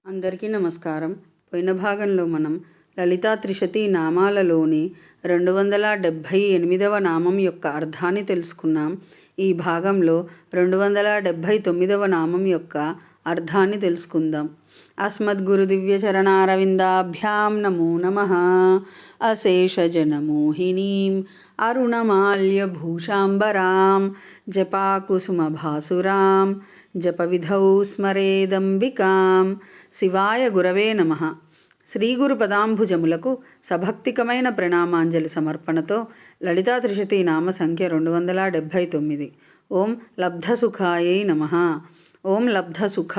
అందరికీ నమస్కారం. పోయిన భాగంలో మనం లలితా త్రిశతి నామాలలోని 278వ నామం యొక్క అర్థాన్ని తెలుసుకున్నాం. ఈ భాగంలో 279వ నామం యొక్క అర్థాన్ని తెలుసుకుందాం. అస్మద్గురు దివ్యచరణారవిందాభ్యాం నమో నమః. అశేషజనమోహినీం అరుణమాల్యభూషాంబరాం జపాకుసుమభాసురాం జపవిధౌ స్మరేదంబికాం. శివాయ గురవే నమః. శ్రీ గురు పదాంభుజములకు సభక్తికమైన ప్రణామాంజలి సమర్పణతో లలితా త్రిశతి నామ సంఖ్య 279. ఓం లబ్ధసుఖాయై నమః. ఓం లబ్ధసుఖ,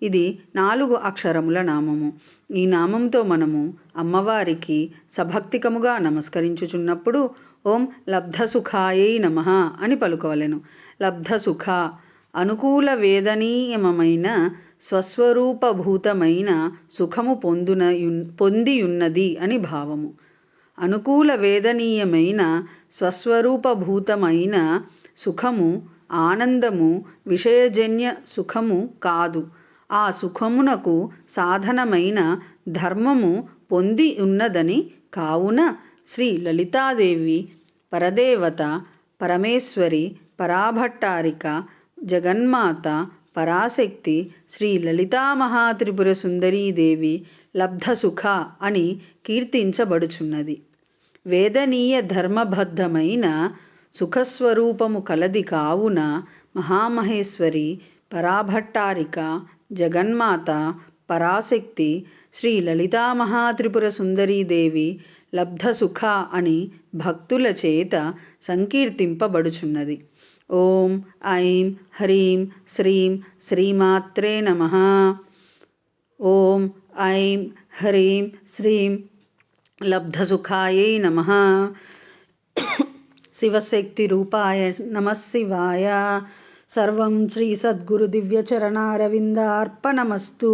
ఇది 4 అక్షరముల నామము. ఈ నామంతో మనము అమ్మవారికి సభక్తికముగా నమస్కరించుచున్నప్పుడు ఓం లబ్ధసుఖాయై నమః అని పలుకవలెను. లబ్ధసుఖ అనుకూల వేదనీయమైన స్వస్వరూపభూతమైన సుఖము పొందియున్నది అని భావము. అనుకూల వేదనీయమైన స్వస్వరూపభూతమైన సుఖము ఆనందము, విషయజన్య సుఖము కాదు. ఆ సుఖమునకు సాధనమైన ధర్మము పొంది ఉన్నదని కావున శ్రీ లలితాదేవి పరదేవత, పరమేశ్వరి, పరాభట్టారిక, జగన్మాత, పరాశక్తి శ్రీ లలితామహాత్రిపుర సుందరీదేవి లబ్ధసుఖ అని కీర్తించబడుచున్నది. వేదనీయ ధర్మబద్ధమైన సుఖస్వరూపము కలది కావున మహామహేశ్వరి, పరాభట్టారిక, జగన్మాత, పరాశక్తి శ్రీ లలితామహాత్రిపుర సుందరీదేవి లబ్ధసుఖ అని భక్తుల చేత సంకీర్తింపబడుచున్నది. ఓం ఐం హ్రీం శ్రీం శ్రీమాత్రే నమః. ఓం ఐం హ్రీం శ్రీం లబ్ధసుఖాయై నమః. శివశక్తి రూపాయ నమః శివాయ. సర్వం శ్రీ సద్గురు దివ్యచరణారవిందార్పణమస్తు.